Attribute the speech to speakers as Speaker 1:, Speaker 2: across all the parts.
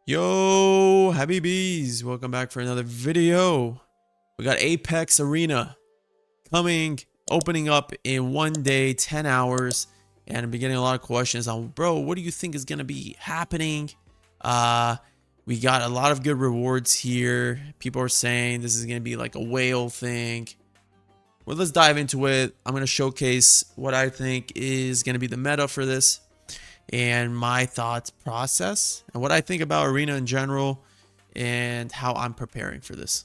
Speaker 1: Yo, happy bees, welcome back for another video. We got Apex Arena coming, opening up in 1 day, 10 hours, and I've been getting a lot of questions on, bro, what do you think is gonna be happening? We got a lot of good rewards here. People are saying this is gonna be like a whale thing. Well, let's dive into it. I'm gonna showcase what I think is gonna be the meta for this, and my thoughts process and what I think about Arena in general and how I'm preparing for this.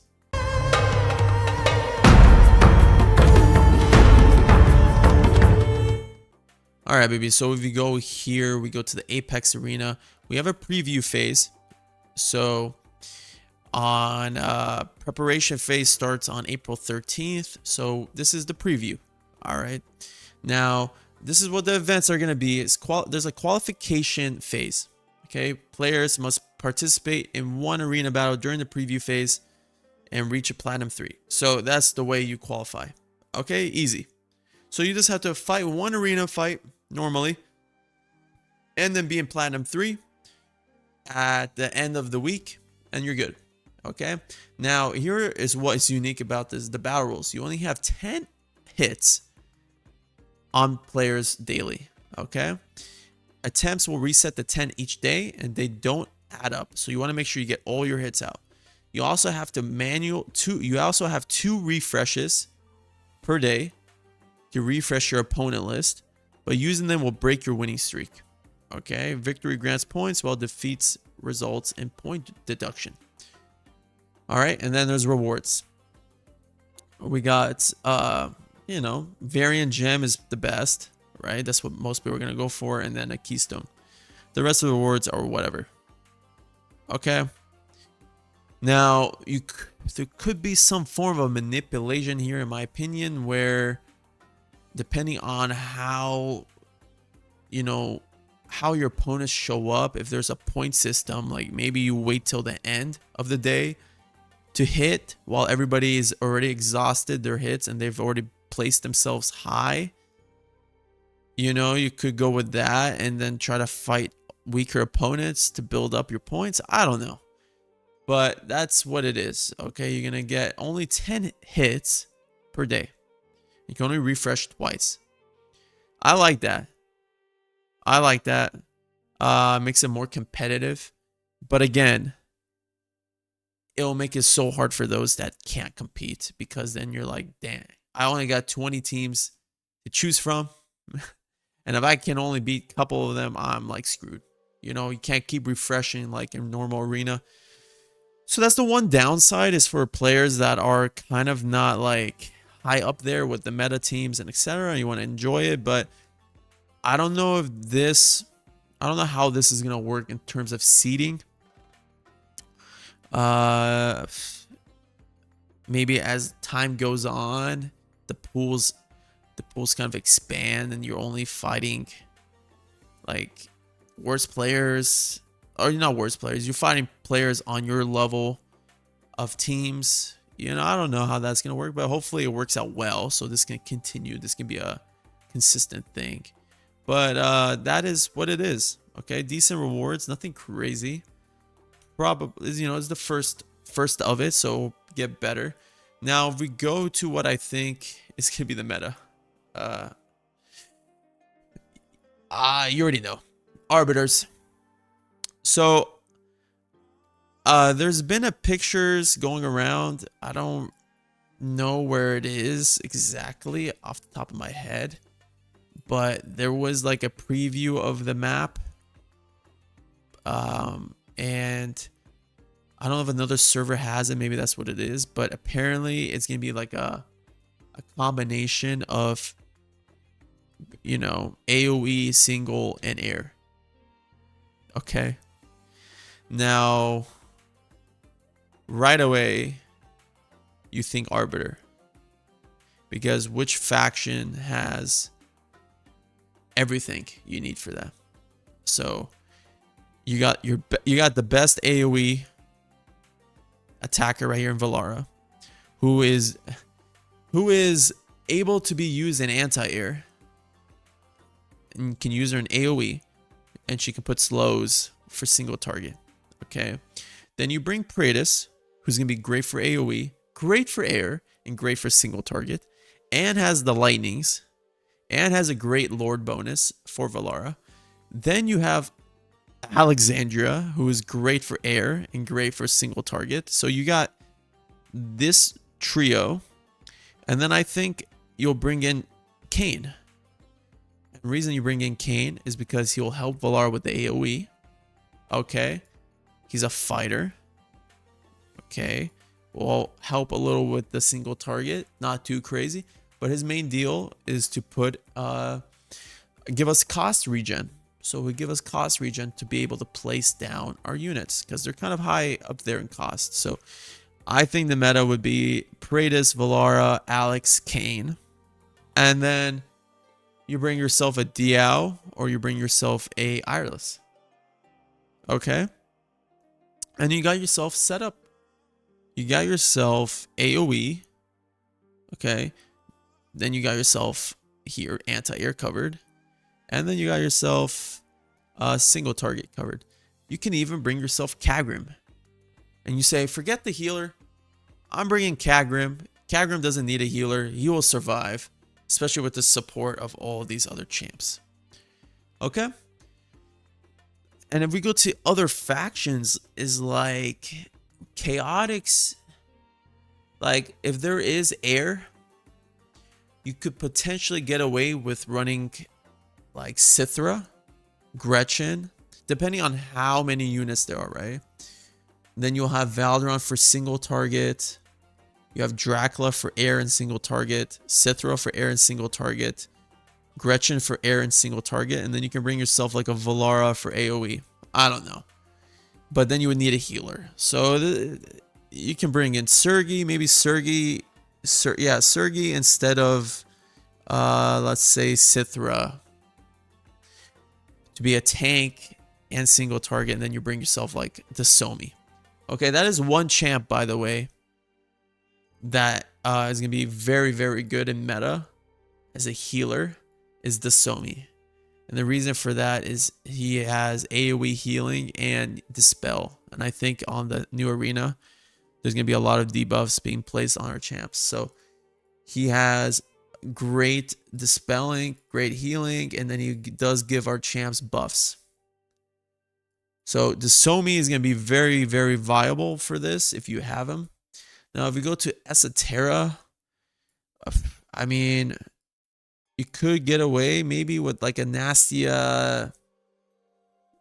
Speaker 1: All right, baby. So if you go here, we go to the Apex Arena. We have a preview phase. So on preparation phase starts on April 13th. So this is the preview. All right. Now, this is what the events are going to be. There's a qualification phase. Okay, players must participate in one arena battle during the preview phase and reach a platinum 3. So that's the way you qualify. Okay, easy. So you just have to fight one arena fight normally and then be in platinum 3 at the end of the week and you're good. Okay, now here is what is unique about this: the battle rules. You only have 10 hits on players daily. Okay, attempts will reset to 10 each day and they don't add up, so you want to make sure you get all your hits out. You also have to you also have 2 refreshes per day to refresh your opponent list, but using them will break your winning streak. Okay, victory grants points while defeats results in point deduction. All right, and then there's rewards. We got variant gem is the best, right? That's what most people are going to go for, and then a keystone. The rest of the rewards are whatever. Okay. Now, there could be some form of manipulation here, in my opinion, where depending on how your opponents show up, if there's a point system, like maybe you wait till the end of the day to hit while everybody is already exhausted their hits and they've already placed themselves high. You could go with that and then try to fight weaker opponents to build up your points. I don't know, but that's what it is. Okay, you're gonna get only 10 hits per day. You can only refresh twice. I like that. Makes it more competitive, but again, it'll make it so hard for those that can't compete, because then you're like, damn, I only got 20 teams to choose from. And if I can only beat a couple of them, I'm like screwed. You can't keep refreshing like in normal arena. So that's the one downside, is for players that are kind of not like high up there with the meta teams and etc. You want to enjoy it, but I don't know how this is going to work in terms of seeding. Maybe as time goes on, the pools kind of expand and you're only fighting like worse players, or not worse players, you're fighting players on your level of teams. I don't know how that's gonna work, but hopefully it works out well, so this can continue. This can be a consistent thing, but that is what it is. Okay, decent rewards, nothing crazy. Probably, it's the first of it, so get better. Now, if we go to what I think is gonna be the meta, you already know, arbiters. So, there's been pictures going around. I don't know where it is exactly off the top of my head, but there was like a preview of the map. And I don't know if another server has it. Maybe that's what it is. But apparently it's going to be like a combination of, AoE, single, and air. Okay. Now, right away, you think Arbiter. Because which faction has everything you need for that? So you got the best AoE attacker right here in Valara, who is able to be used in anti-air and can use her in AoE, and she can put slows for single target. Okay. Then you bring Praetus, who's going to be great for AoE, great for air, and great for single target, and has the lightnings, and has a great Lord bonus for Valara. Then you have Alexandria, who is great for air and great for single target. So you got this trio. And then I think you'll bring in Kayn. The reason you bring in Kayn is because he'll help Valar with the AoE. Okay. He's a fighter. Okay. Will help a little with the single target. Not too crazy. But his main deal is to put give us cost regen. So we give us cost regen to be able to place down our units, because they're kind of high up there in cost. So I think the meta would be Praetus, Valara, Alex, Kayn. And then you bring yourself a Diao, or you bring yourself a Ireless. Okay? And you got yourself set up. You got yourself AoE. Okay? Then you got yourself here anti-air covered. And then you got yourself single target covered. You can even bring yourself Kagrim. And you say, forget the healer. I'm bringing Kagrim. Kagrim doesn't need a healer. He will survive. Especially with the support of all these other champs. Okay? And if we go to other factions, is like Chaotix. Like, if there is air, you could potentially get away with running like Sithra, Gretchen, depending on how many units there are, right? Then you'll have Valderon for single target. You have Dracula for air and single target. Sithra for air and single target. Gretchen for air and single target. And then you can bring yourself like a Valara for AoE. I don't know. But then you would need a healer. So you can bring in Sergi. Maybe Sergi. Sergi instead of, let's say, Sithra. To be a tank and single target. And then you bring yourself like the Somi. Okay, that is one champ, by the way, that is going to be very, very good in meta as a healer, is the Somi. And the reason for that is he has AoE healing and Dispel. And I think on the new arena, there's going to be a lot of debuffs being placed on our champs. So he has great Dispelling, great healing, and then he does give our champs buffs. So the Somi is going to be very, very viable for this if you have him. Now, if we go to Esoterra, I mean, you could get away maybe with like a Nastia,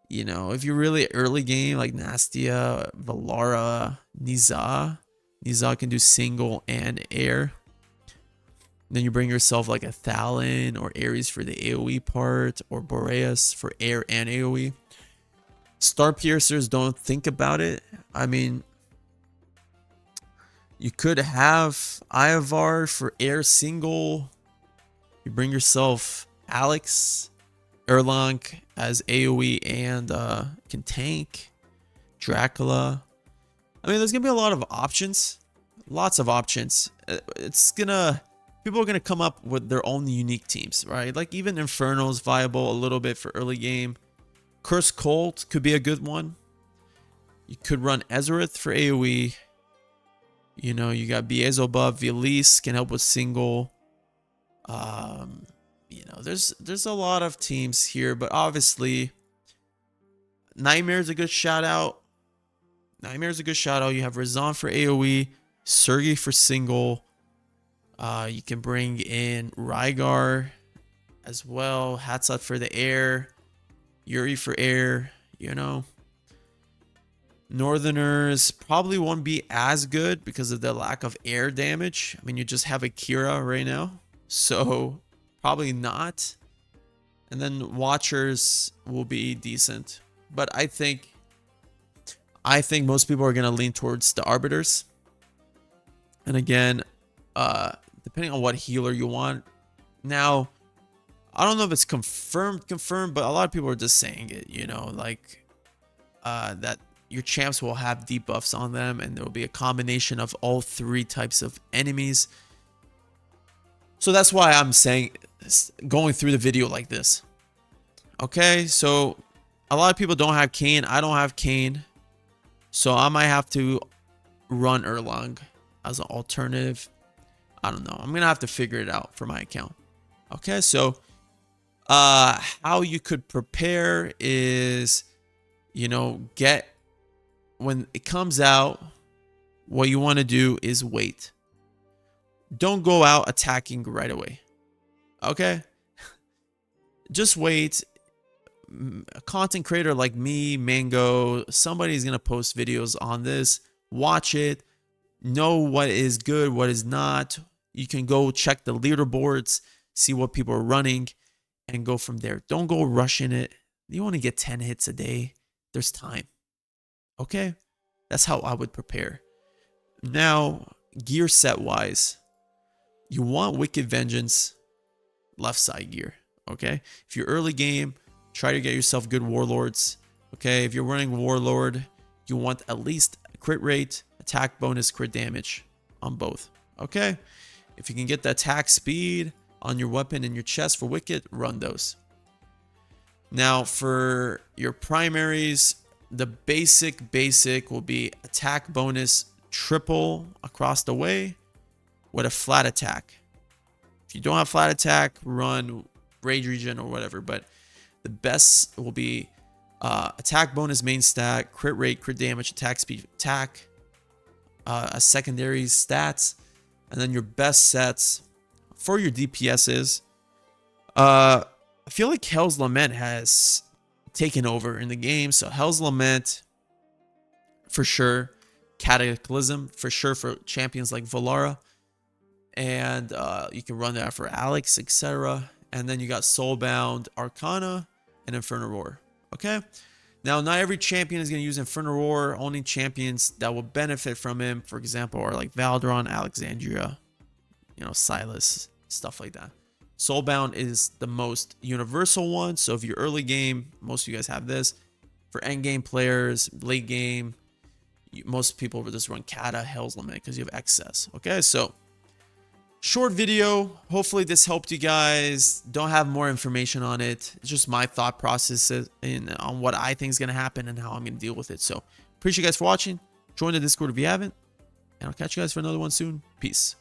Speaker 1: you know, if you're really early game, like Nastia, Valara, Niza. Niza can do single and air. Then you bring yourself like a Thalon or Ares for the AoE part, or Boreas for air and AoE. Star Piercers, don't think about it. I mean, you could have Ivar for air single. You bring yourself Alex, Erlang as AoE and can tank. Dracula. I mean, there's going to be a lot of options. Lots of options. People are going to come up with their own unique teams, right? Like even Inferno's viable a little bit for early game. Curse Colt could be a good one. You could run Ezerith for AoE. You know, you got Beelzebub, Vilis can help with single. You know, there's a lot of teams here, but obviously Nightmare's a good shout out. Nightmare's a good shout out. You have Razan for AoE, Sergi for single. You can bring in Rygar as well. Hatsat for the air. Yuri for air, you know. Northerners probably won't be as good because of the lack of air damage. I mean, you just have Akira right now. So, probably not. And then Watchers will be decent. But I think most people are going to lean towards the Arbiters. And again, depending on what healer you want. Now, I don't know if it's confirmed, but a lot of people are just saying it, you know, like that your champs will have debuffs on them, and there will be a combination of all three types of enemies. So that's why I'm saying, going through the video like this. Okay, so a lot of people don't have Kayn. I don't have Kayn. So I might have to run Erlang as an alternative. I don't know. I'm gonna have to figure it out for my account. Okay, so how you could prepare is, get when it comes out, what you want to do is wait. Don't go out attacking right away. Okay? Just wait. A content creator like me, Mango, somebody's going to post videos on this. Watch it. Know what is good, what is not. You can go check the leaderboards, see what people are running, and go from there. Don't go rushing it. You want to get 10 hits a day. There's time. Okay? That's how I would prepare. Now, gear set wise, you want Wicked Vengeance left side gear. Okay? If you're early game, try to get yourself good Warlords. Okay? If you're running Warlord, you want at least crit rate, attack bonus, crit damage on both. Okay? If you can get the attack speed on your weapon in your chest for Wicked, run those. Now, for your primaries, the basic will be attack bonus triple across the way with a flat attack. If you don't have flat attack, run Rage Regen or whatever, but the best will be attack bonus main stat, crit rate, crit damage, attack speed, attack, as secondary stats, and then your best sets for your DPSs. I feel like Hell's Lament has taken over in the game, so Hell's Lament for sure, Cataclysm for sure for champions like Valara, and you can run that for Alex, etc. And then you got Soulbound, Arcana, and Inferno Roar. Okay, now not every champion is going to use Inferno Roar. Only champions that will benefit from him, for example, are like Valdron, Alexandria, Silas, stuff like that. Soulbound is the most universal one. So if you're early game, most of you guys have this. For end game players, late game, most people will just run Kata, Hell's Lament because you have excess. Okay, so short video. Hopefully this helped you guys. Don't have more information on it. It's just my thought process on what I think is going to happen and how I'm going to deal with it. So appreciate you guys for watching. Join the Discord if you haven't. And I'll catch you guys for another one soon. Peace.